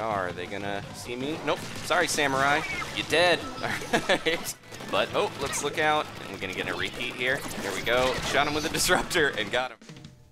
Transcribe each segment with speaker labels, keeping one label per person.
Speaker 1: are. Are they gonna see me? Nope. Sorry, Samurai. You dead. Alright. But, oh, let's look out. And we're gonna get a repeat here. There we go. Shot him with a Disruptor and got him.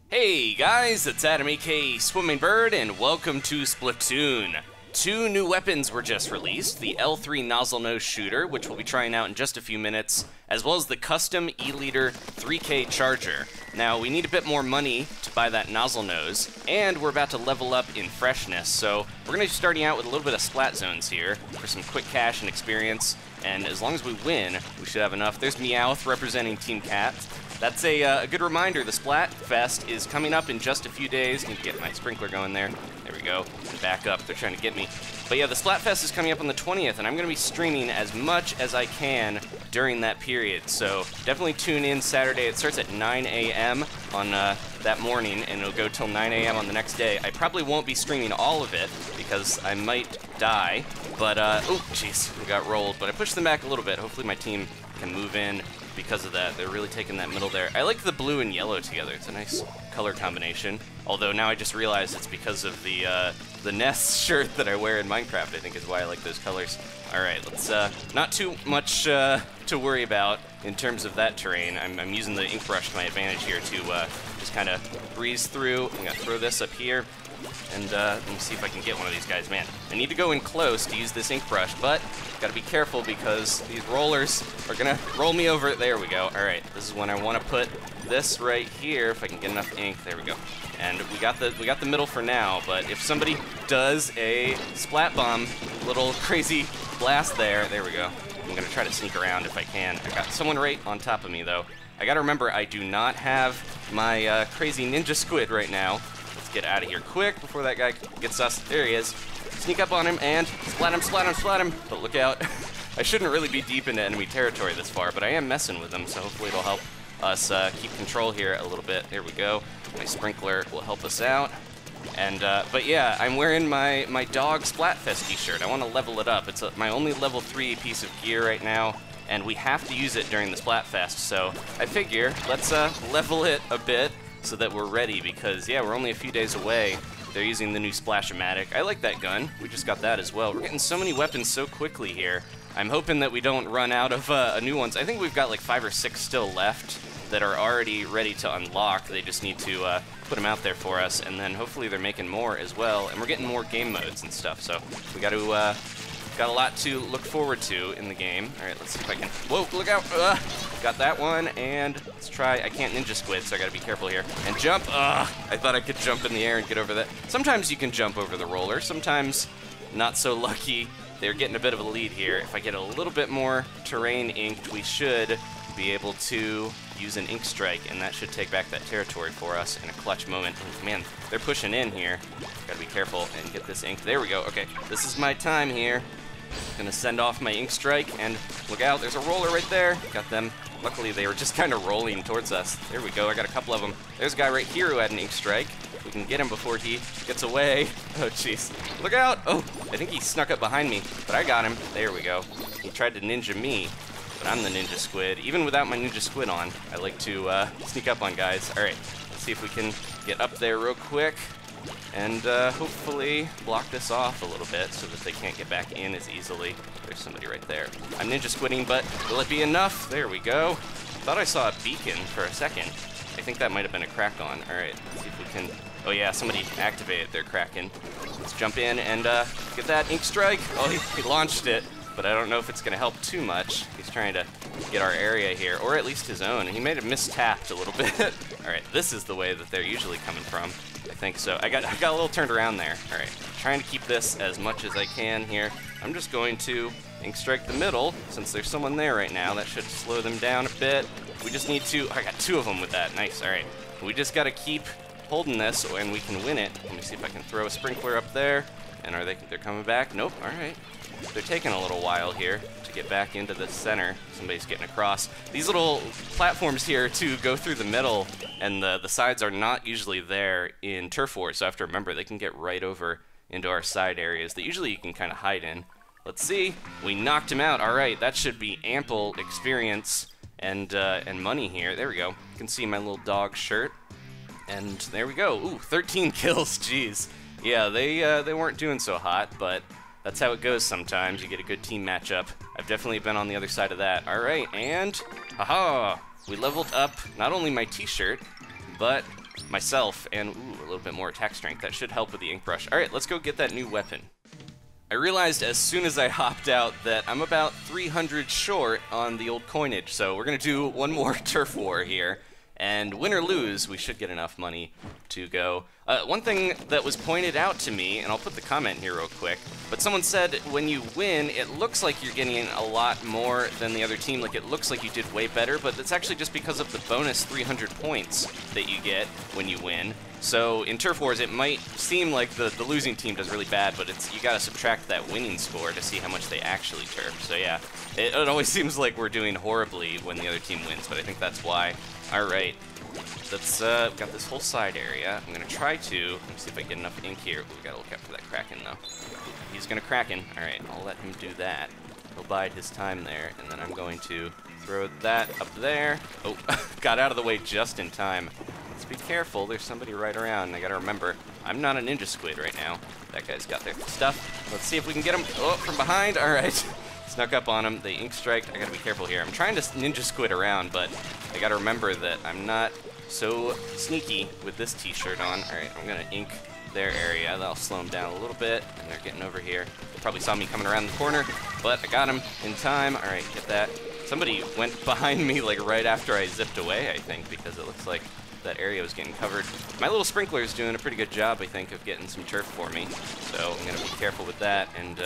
Speaker 1: Hey guys, it's Adam aka Swimming Bird, and welcome to Splatoon. 2 new weapons were just released, the L-3 Nozzlenose shooter, which we'll be trying out in just a few minutes, as well as the custom E-liter 3K charger. Now, we need a bit more money to buy that Nozzlenose, and we're about to level up in freshness, so we're going to be starting out with a little bit of Splat Zones here for some quick cash and experience, and as long as we win, we should have enough. There's Meowth representing Team Cat. That's a good reminder, the Splatfest is coming up in just a few days. Need to get my sprinkler going there. There we go. And back up, they're trying to get me. But yeah, the Splatfest is coming up on the 20th, and I'm going to be streaming as much as I can during that period. So definitely tune in Saturday. It starts at 9 a.m. on that morning, and it'll go till 9 a.m. on the next day. I probably won't be streaming all of it, because I might die. But, oh, jeez, we got rolled. But I pushed them back a little bit. Hopefully my team can move in. Because of that, they're really taking that middle there. I like the blue and yellow together. It's a nice color combination. Although now I just realized it's because of the Ness shirt that I wear in Minecraft, I think is why I like those colors. All let's not too much to worry about in terms of that terrain. I'm using the Inkbrush to my advantage here to just kind of breeze through. I'm gonna throw this up here. And let me see if I can get one of these guys. Man, I need to go in close to use this Inkbrush, but gotta be careful because these rollers are gonna roll me over. There we go. All right, this is when I want to put this right here. If I can get enough ink, there we go. And we got the middle for now. But if somebody does a splat bomb, little crazy blast there we go. I'm gonna try to sneak around if I can. I got someone right on top of me though. I gotta remember I do not have my crazy ninja squid right now. Get out of here quick before that guy gets us. There he is. Sneak up on him and splat him, splat him, splat him. But look out. I shouldn't really be deep into enemy territory this far, but I am messing with them, so hopefully it'll help us keep control here a little bit. There we go. My sprinkler will help us out. And, but yeah, I'm wearing my dog Splatfest t-shirt. I want to level it up. It's my only level 3 piece of gear right now, and we have to use it during the Splatfest, so I figure let's level it a bit so that we're ready, because yeah, we're only a few days away. They're using the new Splash-O-Matic. I like that gun. We just got that as well. We're getting so many weapons so quickly here. I'm hoping that we don't run out of new ones. I think we've got like 5 or 6 still left that are already ready to unlock. They just need to put them out there for us, and then hopefully they're making more as well. And we're getting more game modes and stuff, so we got to got a lot to look forward to in the game. All right, let's see if I can. Whoa, look out! Got that one, and let's try. I can't ninja squid, so I gotta be careful here. And jump! I thought I could jump in the air and get over that. Sometimes you can jump over the roller, sometimes not so lucky. They're getting a bit of a lead here. If I get a little bit more terrain inked, we should be able to use an Inkstrike, and that should take back that territory for us in a clutch moment. And man, they're pushing in here. Gotta be careful and get this ink. There we go. Okay, this is my time here. Gonna send off my Inkstrike, and look out, there's a roller right there. Got them. Luckily, they were just kind of rolling towards us. There we go, I got a couple of them. There's a guy right here who had an Inkstrike. We can get him before he gets away. Oh, jeez. Look out! Oh, I think he snuck up behind me, but I got him. There we go. He tried to ninja me, but I'm the ninja squid. Even without my ninja squid on, I like to sneak up on guys. All right, let's see if we can get up there real quick and hopefully block this off a little bit so that they can't get back in as easily. There's somebody right there. I'm ninja squidding, but will it be enough? There we go. Thought I saw a beacon for a second. I think that might have been a crack on. All right, let's see if we can. Oh yeah, somebody activated their Kraken. Let's jump in and get that Inkstrike. Oh, he launched it, but I don't know if it's gonna help too much. He's trying to get our area here, or at least his own. He may have mistapped a little bit. All right, this is the way that they're usually coming from. I think so. I got a little turned around there. All right, trying to keep this as much as I can here. I'm just going to Inkstrike the middle, since there's someone there right now. That should slow them down a bit. We just need to. I got 2 of them with that. Nice. All right, we just got to keep holding this, and we can win it. Let me see if I can throw a sprinkler up there. And they're coming back? Nope. All right. They're taking a little while here to get back into the center. Somebody's getting across. These little platforms here to go through the middle, and the sides are not usually there in Turf Wars, so I have to remember they can get right over into our side areas that usually you can kind of hide in. Let's see. We knocked him out. All right, that should be ample experience and money here. There we go. You can see my little dog shirt. And there we go. Ooh, 13 kills. Jeez. Yeah, they weren't doing so hot, but that's how it goes sometimes. You get a good team matchup. I've definitely been on the other side of that. All right, and haha, we leveled up not only my t-shirt, but myself, and ooh, a little bit more attack strength. That should help with the Inkbrush. All right, let's go get that new weapon. I realized as soon as I hopped out that I'm about 300 short on the old coinage, so we're gonna do one more turf war here. And win or lose, we should get enough money to go. One thing that was pointed out to me, and I'll put the comment here real quick, but someone said when you win, it looks like you're getting a lot more than the other team. Like, it looks like you did way better, but that's actually just because of the bonus 300 points that you get when you win. So in Turf Wars, it might seem like the losing team does really bad, but you gotta subtract that winning score to see how much they actually turf. So yeah, it always seems like we're doing horribly when the other team wins, but I think that's why. All right, let's got this whole side area. I'm gonna try to, let me see if I get enough ink here. Ooh, we gotta look out for that Kraken though. He's gonna Kraken. All right, I'll let him do that. He'll bide his time there, and then I'm going to throw that up there. Oh, got out of the way just in time. Let's be careful, there's somebody right around. I gotta remember, I'm not a ninja squid right now. That guy's got their stuff. Let's see if we can get him. Oh, from behind, all right. Snuck up on him, the Inkstrike. I gotta be careful here. I'm trying to ninja squid around, but I gotta remember that I'm not so sneaky with this t-shirt on. All right, I'm gonna ink their area. That'll slow them down a little bit, and they're getting over here. They probably saw me coming around the corner, but I got him in time. All right, get that. Somebody went behind me like right after I zipped away, I think, because it looks like that area was getting covered. My little sprinkler is doing a pretty good job, I think, of getting some turf for me. So I'm gonna be careful with that and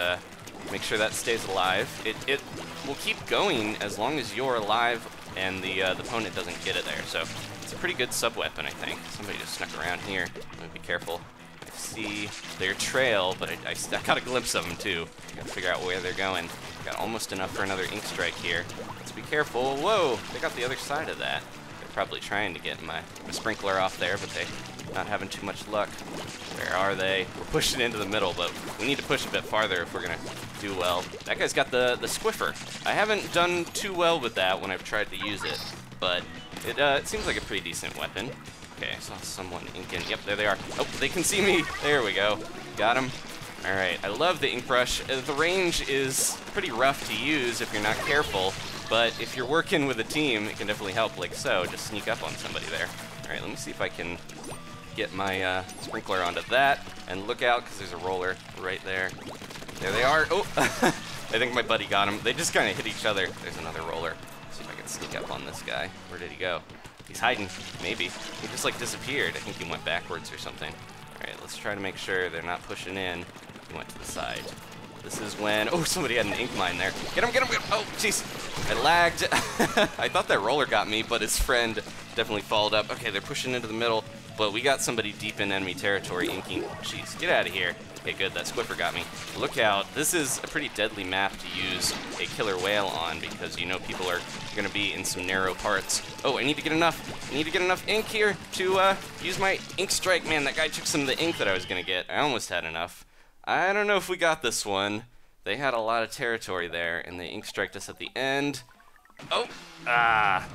Speaker 1: make sure that stays alive. It will keep going as long as you're alive and the opponent doesn't get it there. So it's a pretty good sub-weapon, I think. Somebody just snuck around here. I'm gonna be careful. I see their trail, but I got a glimpse of them too. I gotta figure out where they're going. Got almost enough for another Inkstrike here. Let's be careful. Whoa, they got the other side of that. Probably trying to get my sprinkler off there, but they're not having too much luck. Where are they? We're pushing into the middle, but we need to push a bit farther if we're gonna do well. That guy's got the Squiffer. I haven't done too well with that when I've tried to use it, but it seems like a pretty decent weapon. Okay, I saw someone inking. Yep, there they are. Oh, they can see me. There we go. Got him. All right, I love the Inkbrush. The range is pretty rough to use if you're not careful. But if you're working with a team, it can definitely help, like so. Just sneak up on somebody there. All right, let me see if I can get my sprinkler onto that. And look out, because there's a roller right there. There they are. Oh, I think my buddy got him. They just kind of hit each other. There's another roller. Let's see if I can sneak up on this guy. Where did he go? He's hiding, maybe. He just like disappeared. I think he went backwards or something. All right, let's try to make sure they're not pushing in. He went to the side. This is when, oh, somebody had an ink mine there. Get him, get him, get him. Oh, jeez. I lagged. I thought that roller got me, but his friend definitely followed up. Okay, they're pushing into the middle, but we got somebody deep in enemy territory inking. Jeez, get out of here. Okay, good, that Squiffer got me. Look out, this is a pretty deadly map to use a killer whale on because you know people are gonna be in some narrow parts. Oh, I need to get enough ink here to use my Inkstrike. Man, that guy took some of the ink that I was gonna get. I almost had enough. I don't know if we got this one. They had a lot of territory there, and they Inkstriked us at the end. Oh,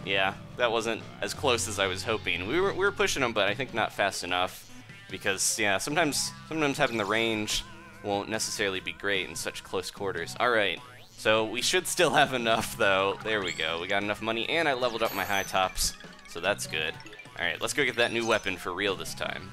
Speaker 1: yeah, that wasn't as close as I was hoping. We were pushing them, but I think not fast enough, because yeah, sometimes having the range won't necessarily be great in such close quarters. All right, so we should still have enough though. There we go. We got enough money, and I leveled up my high tops, so that's good. All right, let's go get that new weapon for real this time.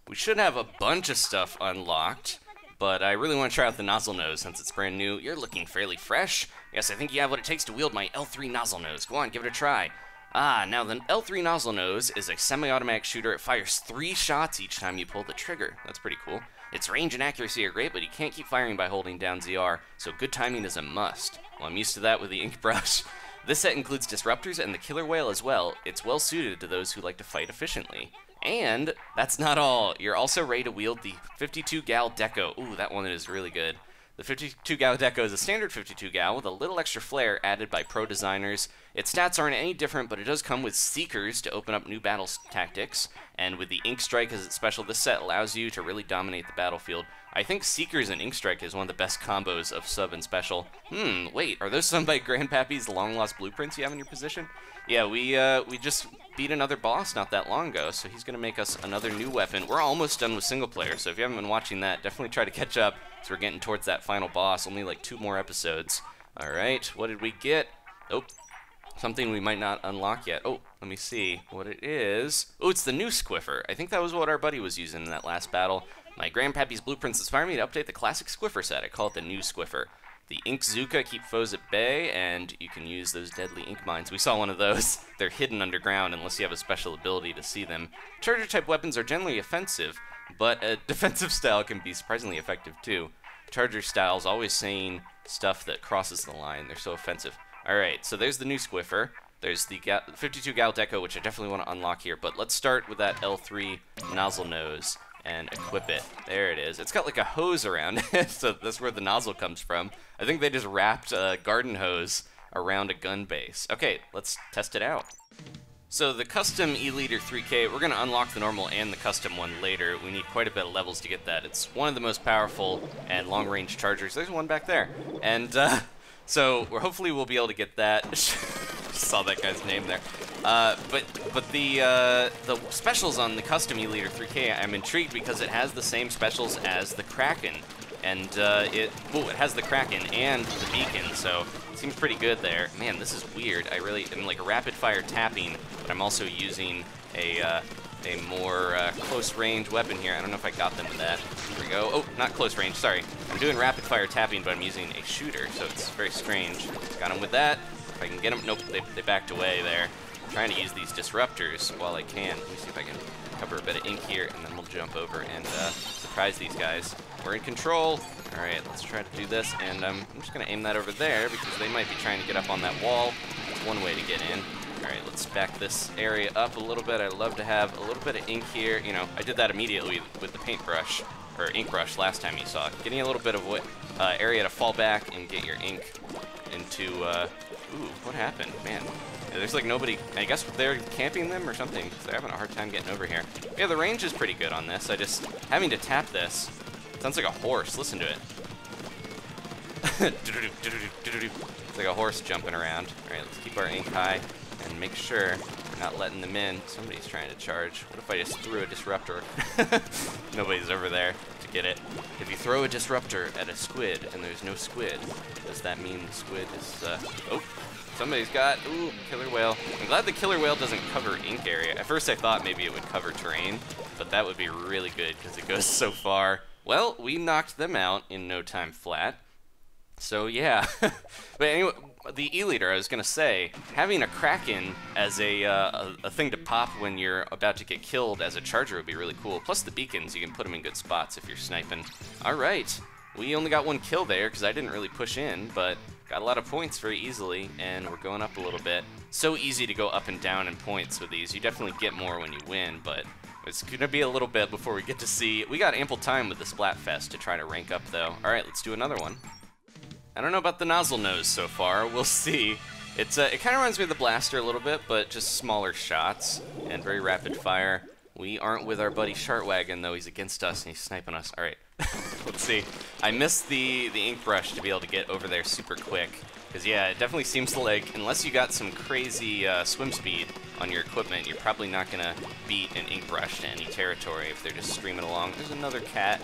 Speaker 1: We should have a bunch of stuff unlocked. But I really want to try out the Nozzlenose since it's brand new. You're looking fairly fresh. Yes, I think you have what it takes to wield my L-3 Nozzlenose. Go on, give it a try. Now the L-3 Nozzlenose is a semi-automatic shooter. It fires 3 shots each time you pull the trigger. That's pretty cool. Its range and accuracy are great, but you can't keep firing by holding down ZR, so good timing is a must. Well, I'm used to that with the Inkbrush. This set includes Disruptors and the Killer Whale as well. It's well suited to those who like to fight efficiently. And that's not all. You're also ready to wield the 52 gal Deco. Ooh, that one is really good. The 52 gal Deco is a standard 52 gal with a little extra flair added by pro designers. Its stats aren't any different, but it does come with Seekers to open up new battle tactics. And with the Inkstrike as its special, this set allows you to really dominate the battlefield. I think Seekers and Inkstrike is one of the best combos of sub and special. Wait, are those some by Grandpappy's long-lost blueprints you have in your position? Yeah, we just beat another boss not that long ago, so he's going to make us another new weapon. We're almost done with single player, so if you haven't been watching that, definitely try to catch up. So we're getting towards that final boss, only like 2 more episodes. All right, what did we get? Oh, something we might not unlock yet. Oh, let me see what it is. Oh, it's the new Squiffer. I think that was what our buddy was using in that last battle. My grandpappy's blueprints inspire me to update the classic Squiffer set. I call it the new Squiffer. The Inkzooka keep foes at bay, and you can use those deadly ink mines. We saw one of those. They're hidden underground unless you have a special ability to see them. Charger-type weapons are generally offensive, but a defensive style can be surprisingly effective too. Charger styles always saying stuff that crosses the line. They're so offensive. Alright, so there's the new Squiffer. There's the 52 gal Deco, which I definitely want to unlock here, but let's start with that L-3 Nozzlenose and equip it. There it is. It's got like a hose around it, so that's where the nozzle comes from. I think they just wrapped a garden hose around a gun base. Okay, let's test it out. So the custom E-liter 3K, we're going to unlock the normal and the custom one later. We need quite a bit of levels to get that. It's one of the most powerful and long-range chargers. There's one back there. And so hopefully we'll be able to get that. Saw that guy's name there. But the specials on the custom E-liter 3K, I'm intrigued because it has the same specials as the Kraken, and it has the Kraken and the beacon, so it seems pretty good there. Man, this is weird. I really am like rapid fire tapping, but I'm also using a more close range weapon here. I don't know if I got them to that. Here we go. Oh, not close range. Sorry. I'm doing rapid fire tapping, but I'm using a shooter, so it's very strange. Got him with that. If I can get them, nope, they backed away there. I'm trying to use these disruptors while I can. Let me see if I can cover a bit of ink here, and then we'll jump over and surprise these guys. We're in control. All right, let's try to do this, and I'm just going to aim that over there because they might be trying to get up on that wall. That's one way to get in. All right, let's back this area up a little bit. I'd love to have a little bit of ink here. You know, I did that immediately with the paintbrush, or Inkbrush last time you saw it. Getting a little bit of area to fall back and get your ink into, ooh, what happened? Man, there's like nobody, I guess they're camping them or something, because they're having a hard time getting over here. Yeah, the range is pretty good on this. Having to tap this, sounds like a horse. Listen to it. It's like a horse jumping around. All right, let's keep our ink high and make sure we're not letting them in. Somebody's trying to charge. What if I just threw a disruptor? Nobody's over there to get it. If you throw a disruptor at a squid and there's no squid, does that mean the squid is, oh, somebody's got, ooh, killer whale. I'm glad the killer whale doesn't cover ink area. At first I thought maybe it would cover terrain, but that would be really good because it goes so far. Well, we knocked them out in no time flat. So yeah, but anyway, the E-liter, I was gonna say, having a Kraken as a thing to pop when you're about to get killed as a charger would be really cool. Plus the beacons, you can put them in good spots if you're sniping. All right, we only got 1 kill there because I didn't really push in, but got a lot of points very easily, and we're going up a little bit. So easy to go up and down in points with these. You definitely get more when you win, but it's gonna be a little bit before we get to see. We got ample time with the Splatfest to try to rank up though. All right, let's do another one. I don't know about the Nozzlenose so far. We'll see. It kind of reminds me of the Blaster a little bit, but just smaller shots and very rapid fire. We aren't with our buddy Shartwagon though. He's against us and he's sniping us. All right, let's see. I missed the Inkbrush to be able to get over there super quick. Because yeah, it definitely seems like unless you got some crazy swim speed on your equipment, you're probably not gonna beat an Inkbrush to any territory if they're just streaming along. There's another cat.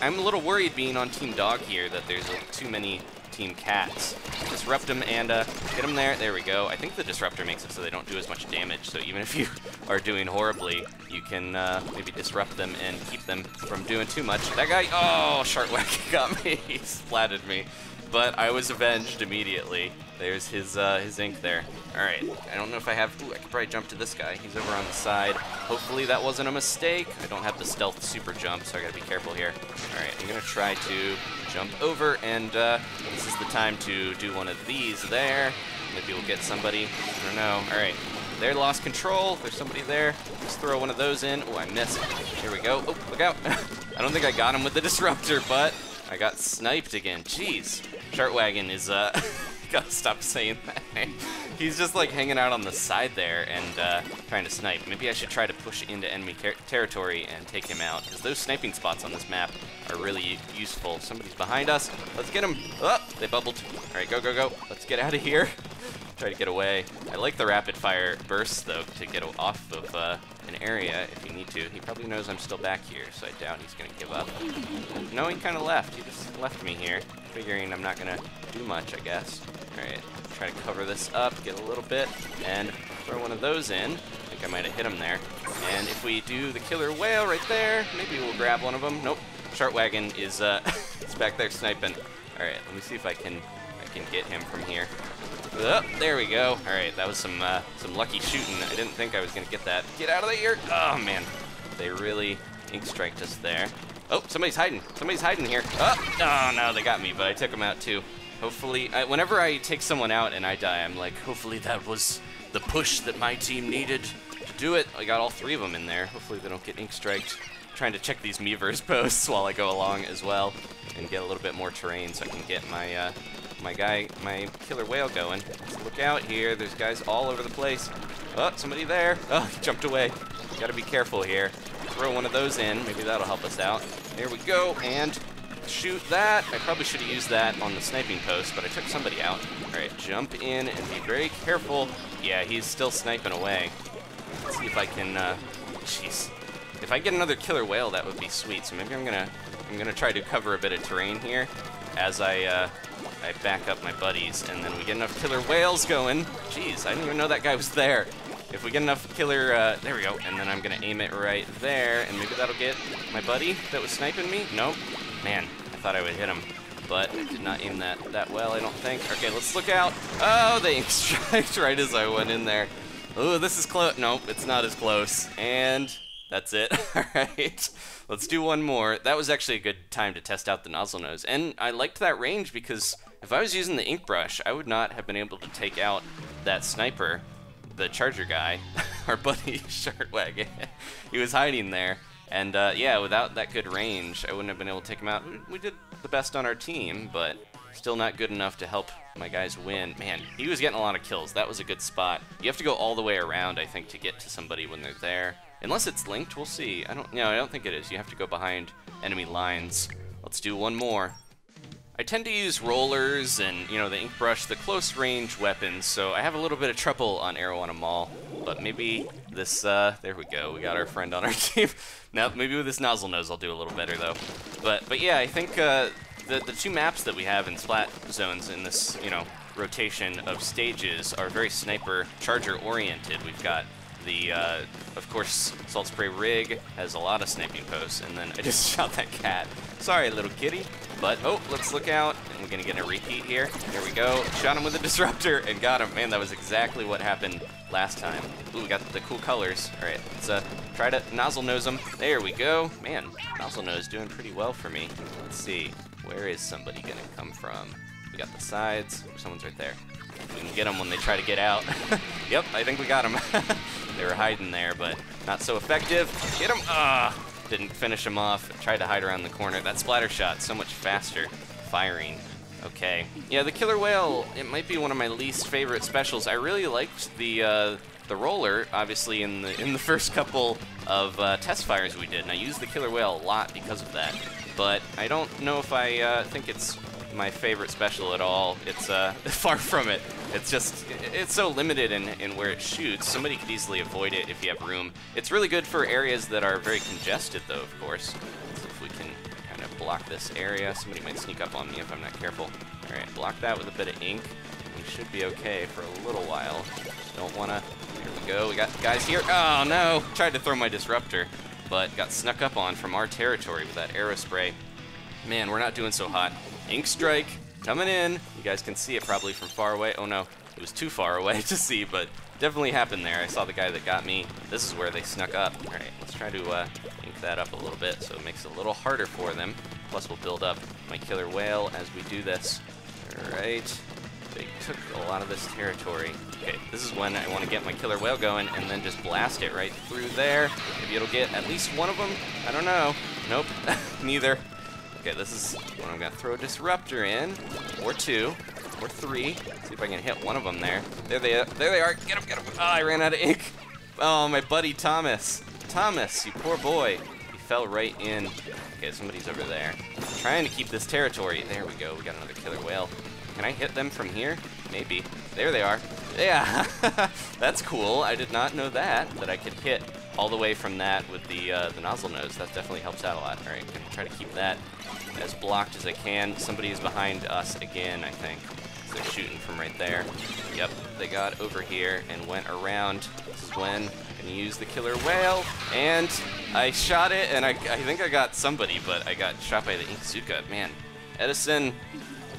Speaker 1: I'm a little worried being on Team Dog here that there's too many Team Cats. Disrupt them and get them there. There we go. I think the Disruptor makes it so they don't do as much damage. So even if you are doing horribly, you can maybe disrupt them and keep them from doing too much. That guy, oh, Shartwagon got me. He splatted me. But I was avenged immediately. There's his ink there. All right, I don't know if I have, ooh, I could probably jump to this guy. He's over on the side. Hopefully that wasn't a mistake. I don't have the stealth super jump, so I gotta be careful here. All right, I'm gonna try to jump over, and this is the time to do one of these there. Maybe we'll get somebody, I don't know. All right, they lost control. There's somebody there. Let's throw one of those in. Oh, I missed. Here we go. Oh, look out. I don't think I got him with the Disruptor, but I got sniped again. Jeez. Shartwagon is, gotta stop saying that. He's just like hanging out on the side there and trying to snipe. Maybe I should try to push into enemy territory and take him out, because those sniping spots on this map are really useful. Somebody's behind us. Let's get him. Oh, they bubbled. All right, go, go, go. Let's get out of here. Try to get away. I like the rapid fire bursts though to get off of an area if you need to. He probably knows I'm still back here, so I doubt he's gonna give up. No, he kind of left. He just left me here, figuring I'm not gonna do much, I guess. All right, try to cover this up, get a little bit, and throw one of those in. I think I might have hit him there. And if we do the killer whale right there, maybe we'll grab one of them. Nope, Shartwagon is it's back there sniping. All right, let me see if I can get him from here. Oh, there we go. All right, that was some lucky shooting. I didn't think I was gonna get that. Get out of there! Oh man, they really Inkstriked us there. Oh, somebody's hiding. Somebody's hiding here. Oh no, they got me, but I took them out too. Hopefully, whenever I take someone out and I die, I'm like, hopefully that was the push that my team needed to do it. I got all 3 of them in there. Hopefully they don't get Inkstriked. Trying to check these Meavers posts while I go along as well, and get a little bit more terrain so I can get my my killer whale going. So look out here, there's guys all over the place. Oh, somebody there. Oh, he jumped away. Gotta be careful here. Throw one of those in, maybe that'll help us out. There we go, and shoot that. I probably should have used that on the sniping post, but I took somebody out. All right, jump in and be very careful. Yeah, he's still sniping away. Let's see if I can, jeez. If I get another killer whale, that would be sweet. So maybe I'm gonna try to cover a bit of terrain here as I back up my buddies, and then we get enough killer whales going. Jeez, I didn't even know that guy was there. If we get enough killer, there we go, and then I'm gonna aim it right there, and maybe that'll get my buddy that was sniping me. Nope. Man, I thought I would hit him, but I did not aim that well, I don't think. Okay, let's look out. Oh, they Inkstriked right as I went in there. Oh, this is close. Nope, it's not as close. And that's it. All right, let's do one more. That was actually a good time to test out the Nozzlenose, and I liked that range because if I was using the Inkbrush, I would not have been able to take out that sniper, the charger guy, our buddy Shartwagon. He was hiding there, and yeah, without that good range, I wouldn't have been able to take him out. We did the best on our team, but still not good enough to help my guys win. Man, he was getting a lot of kills. That was a good spot. You have to go all the way around, I think, to get to somebody when they're there. Unless it's linked, we'll see. I don't think it is. You have to go behind enemy lines. Let's do one more. I tend to use rollers and, the Inkbrush, the close range weapons, so I have a little bit of trouble on Arowana Mall. But maybe this, there we go, we got our friend on our team. Now, maybe with this Nozzlenose I'll do a little better though. But yeah, I think the 2 maps that we have in Splat Zones in this, rotation of stages are very sniper charger oriented. We've got the, of course, Saltspray rig has a lot of sniping posts, and then I just shot that cat. Sorry, little kitty. But, oh, let's look out, and we're gonna get a repeat here. There we go. Shot him with a Disruptor and got him. Man, that was exactly what happened last time. Ooh, we got the cool colors. All right, let's try to Nozzlenose him. There we go. Man, Nozzlenose doing pretty well for me. Let's see, where is somebody gonna come from? We got the sides. Someone's right there. We can get them when they try to get out. Yep, I think we got them. They were hiding there, but not so effective. Get them. Didn't finish him off. Tried to hide around the corner. That splatter shot, so much faster firing. Okay. Yeah, the killer whale, it might be one of my least favorite specials. I really liked the roller, obviously, in the first couple of test fires we did, and I used the killer whale a lot because of that. But I don't know if I think it's my favorite special at all. It's far from it. It's just, it's so limited in where it shoots. Somebody could easily avoid it if you have room. It's really good for areas that are very congested though, of course. Let's see if we can kind of block this area. Somebody might sneak up on me if I'm not careful. All right, block that with a bit of ink. We should be okay for a little while. Don't wanna, here we go. We got guys here. Oh no, tried to throw my Disruptor, but got snuck up on from our territory with that Aerospray. Man, we're not doing so hot. Inkstrike coming in. You guys can see it probably from far away. Oh no, it was too far away to see, but definitely happened there. I saw the guy that got me. This is where they snuck up. All right, let's try to ink that up a little bit so it makes it a little harder for them. Plus we'll build up my killer whale as we do this. All right, they took a lot of this territory. Okay, this is when I want to get my killer whale going and then just blast it right through there. Maybe it'll get at least one of them. I don't know. Nope, neither. Okay, this is when I'm gonna throw a Disruptor in, or 2, or 3. See if I can hit one of them there. There they are. Get him, get him. Oh, I ran out of ink. Oh, my buddy Thomas. Thomas, you poor boy. He fell right in. Okay, somebody's over there. I'm trying to keep this territory. There we go. We got another killer whale. Can I hit them from here? Maybe. There they are. Yeah, that's cool. I did not know that I could hit all the way from that with the Nozzlenose. That definitely helps out a lot. All right, gonna try to keep that as blocked as I can. Somebody is behind us again, I think. So they're shooting from right there. Yep, they got over here and went around. This is when I'm gonna use the killer whale, and I shot it, and I think I got somebody, but I got shot by the Inkzooka. Man, Edison,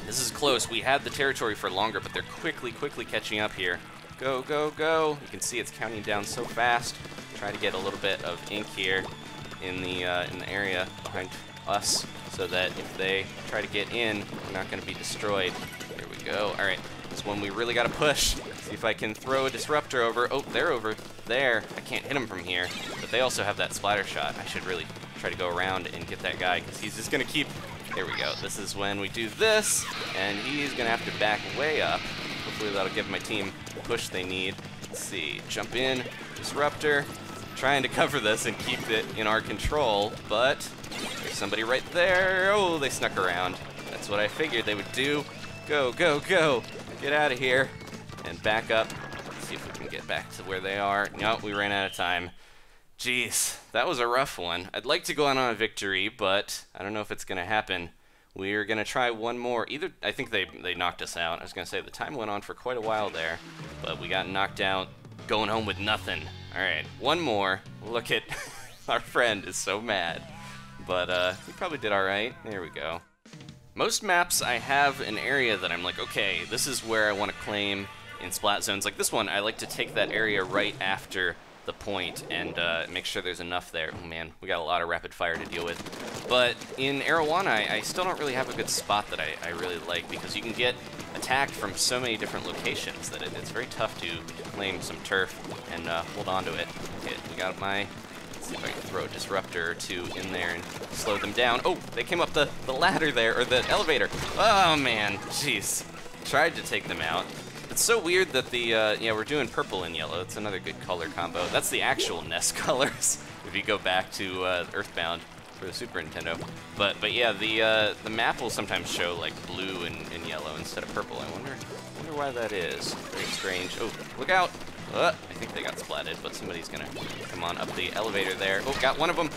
Speaker 1: this is close. We had the territory for longer, but they're quickly catching up here. Go, go, go. You can see it's counting down so fast. Try to get a little bit of ink here in the area behind us, so that if they try to get in, we're not going to be destroyed. There we go. All right, this is when we really got to push. See if I can throw a Disruptor over. Oh, they're over there. I can't hit them from here, but they also have that splatter shot. I should really try to go around and get that guy, because he's just going to keep... There we go. This is when we do this, and he's going to have to back way up. Hopefully that'll give my team the push they need. Let's see. Jump in. Disruptor. Trying to cover this and keep it in our control, but there's somebody right there. Oh, they snuck around. That's what I figured they would do. Go, go, go. Get out of here. And back up. Let's see if we can get back to where they are. No, we ran out of time. Jeez, that was a rough one. I'd like to go on a victory, but I don't know if it's going to happen. We're going to try one more. I think they knocked us out. I was going to say the time went on for quite a while there, but we got knocked out, going home with nothing. All right, one more. Look at our friend is so mad, but he probably did all right. There we go. Most maps I have an area that I'm like, okay, this is where I want to claim in Splat Zones. Like this one, I like to take that area right after the point and make sure there's enough there. Oh man, we got a lot of rapid fire to deal with. But in Arowana, I still don't really have a good spot that I really like, because you can get attacked from so many different locations that it's very tough to claim some turf and hold on to it. Okay, we got my... Let's see if I can throw a Disruptor or two in there and slow them down. Oh, they came up the ladder there, or the elevator. Oh man, jeez. Tried to take them out. It's so weird that the, yeah, we're doing purple and yellow. It's another good color combo. That's the actual NES colors, if you go back to Earthbound for the Super Nintendo. But yeah, the map will sometimes show, like, blue and yellow instead of purple. I wonder why that is. Very strange. Oh, look out! I think they got splatted, but somebody's gonna come on up the elevator there. Oh, got one of them!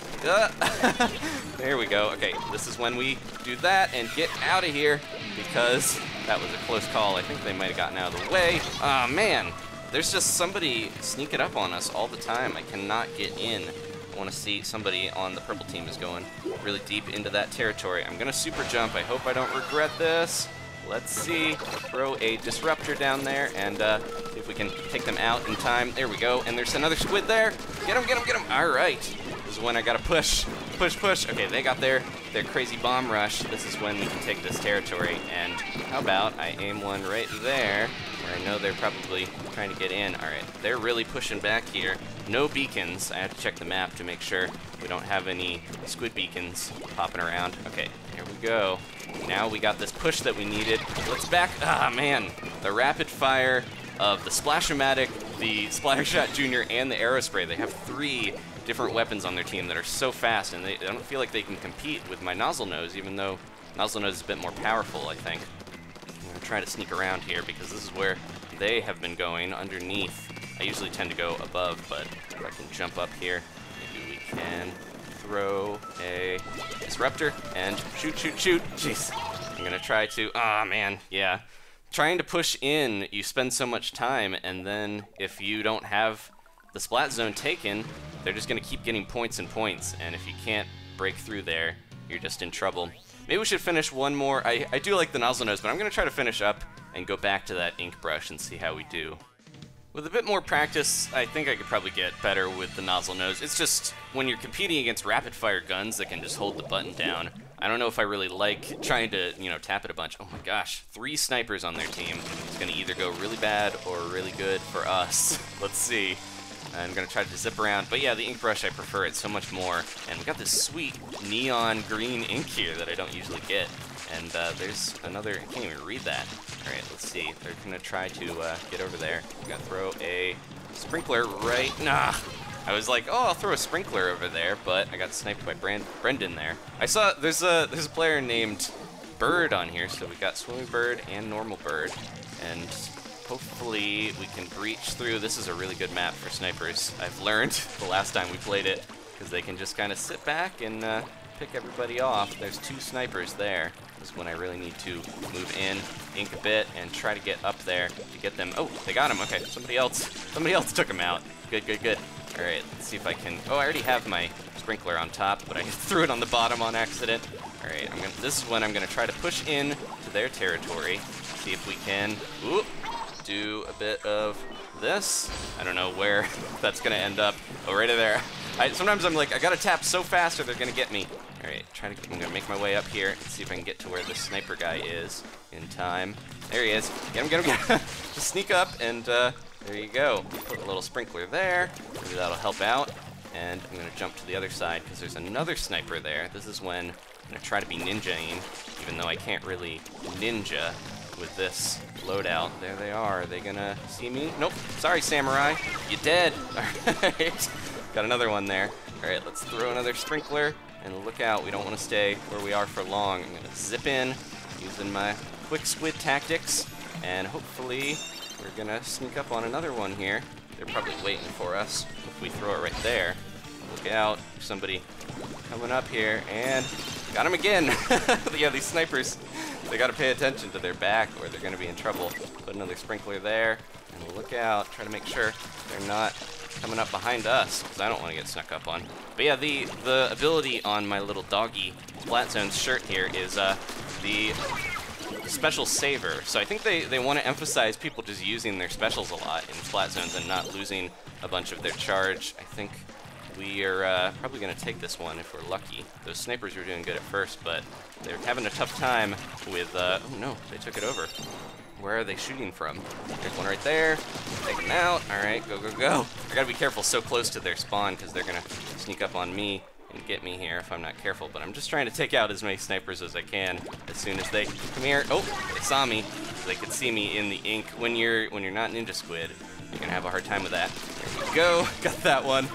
Speaker 1: There we go. Okay, this is when we do that and get out of here, because that was a close call. I think they might have gotten out of the way. Ah, man! There's just somebody sneaking up on us all the time. I cannot get in. I want to see somebody on the purple team is going really deep into that territory. I'm gonna super jump. I hope I don't regret this. Let's see. Throw a Disruptor down there and see if we can take them out in time. There we go. And there's another squid there. Get him, get him, get him. All right. This is when I gotta push, push, push. Okay, they got their crazy bomb rush. This is when we can take this territory. And how about I aim one right there, where I know they're probably trying to get in. All right, they're really pushing back here. No beacons. I have to check the map to make sure we don't have any squid beacons popping around. Okay, here we go. Now we got this push that we needed. Let's back. Ah, man. The rapid fire of the Splash-O-Matic, the Splattershot Jr., and the Aerospray. They have 3 different weapons on their team that are so fast, and I don't feel like they can compete with my Nozzlenose, even though Nozzlenose is a bit more powerful, I think. I'm going to try to sneak around here, because this is where they have been going, underneath. I usually tend to go above, but if I can jump up here, maybe we can throw a Disruptor and shoot, shoot, shoot. Jeez. I'm going to try to... Ah, man. Yeah. Trying to push in, you spend so much time, and then if you don't have the Splat Zone taken, they're just going to keep getting points and points, and if you can't break through there, you're just in trouble. Maybe we should finish one more. I do like the Nozzlenose, but I'm going to try to finish up and go back to that Inkbrush and see how we do. With a bit more practice, I think I could probably get better with the Nozzlenose. It's just, when you're competing against rapid-fire guns that can just hold the button down, I don't know if I really like trying to, you know, tap it a bunch. Oh my gosh, 3 snipers on their team. It's going to either go really bad or really good for us. Let's see. I'm going to try to zip around. But yeah, the Inkbrush, I prefer it so much more. And we got this sweet neon green ink here that I don't usually get. And there's another, I can't even read that. All right, let's see. They're going to try to get over there. I'm going to throw a sprinkler right, nah. I was like, oh, I'll throw a sprinkler over there, but I got sniped by Brendan there. I saw, there's a player named bird on here, so we got swimming bird and normal bird, and hopefully we can breach through. This is a really good map for snipers. I've learned the last time we played it, because they can just kind of sit back and pick everybody off. There's 2 snipers there. This is when I really need to move in, ink a bit, and try to get up there to get them. Oh, they got him. Okay, somebody else took him out. Good, good, good. All right, let's see if I can. Oh, I already have my sprinkler on top, but I threw it on the bottom on accident. All right, this is when I'm gonna try to push in to their territory. See if we can do a bit of this. I don't know where that's gonna end up. Oh, right there. Sometimes I'm like, I gotta tap so fast or they're gonna get me. All right, I'm gonna make my way up here and see if I can get to where the sniper guy is in time. There he is. Get him, get him, get him. Just sneak up and there you go. Put a little sprinkler there. Maybe that'll help out. And I'm gonna jump to the other side because there's another sniper there. This is when I'm gonna try to be ninjaing, even though I can't really ninja with this loadout. There they are. Are they gonna see me? Nope. Sorry, samurai. You dead. All right. Got another one there. All right, let's throw another sprinkler and look out. We don't want to stay where we are for long. I'm gonna zip in using my quick squid tactics, and hopefully we're gonna sneak up on another one here. They're probably waiting for us if we throw it right there. Look out, somebody coming up here, and got him again. Yeah, these snipers, they gotta pay attention to their back or they're gonna be in trouble. Put another sprinkler there, and look out, try to make sure they're not coming up behind us, because I don't want to get snuck up on. But yeah, the ability on my little doggy Splat Zones shirt here is the special saver. So I think they want to emphasize people just using their specials a lot in Splat Zones and not losing a bunch of their charge. I think we are probably going to take this one if we're lucky. Those snipers were doing good at first, but they're having a tough time with, oh no, they took it over. Where are they shooting from? There's one right there. Take them out. All right, go, go, go. I gotta be careful so close to their spawn because they're gonna sneak up on me and get me here if I'm not careful. But I'm just trying to take out as many snipers as I can as soon as they come here. Oh, they saw me. So they could see me in the ink. When you're not Ninja Squid, you're gonna have a hard time with that. There we go. Got that one.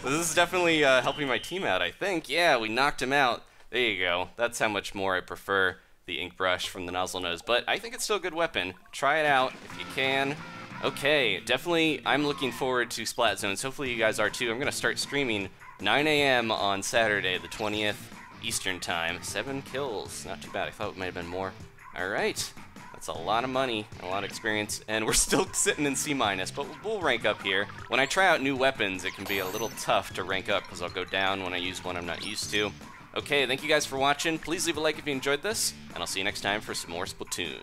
Speaker 1: This is definitely helping my team out, I think. Yeah, we knocked him out. There you go. That's how much more I prefer the Inkbrush from the Nozzlenose, but I think it's still a good weapon. Try it out if you can. Okay, definitely I'm looking forward to Splat Zones. Hopefully you guys are too. I'm gonna start streaming 9 a.m. on Saturday, the 20th Eastern time. 7 kills, not too bad. I thought it might have been more. All right, that's a lot of money, a lot of experience, and we're still sitting in C-, but we'll rank up here. When I try out new weapons, it can be a little tough to rank up because I'll go down when I use one I'm not used to. Okay, thank you guys for watching. Please leave a like if you enjoyed this, and I'll see you next time for some more Splatoon.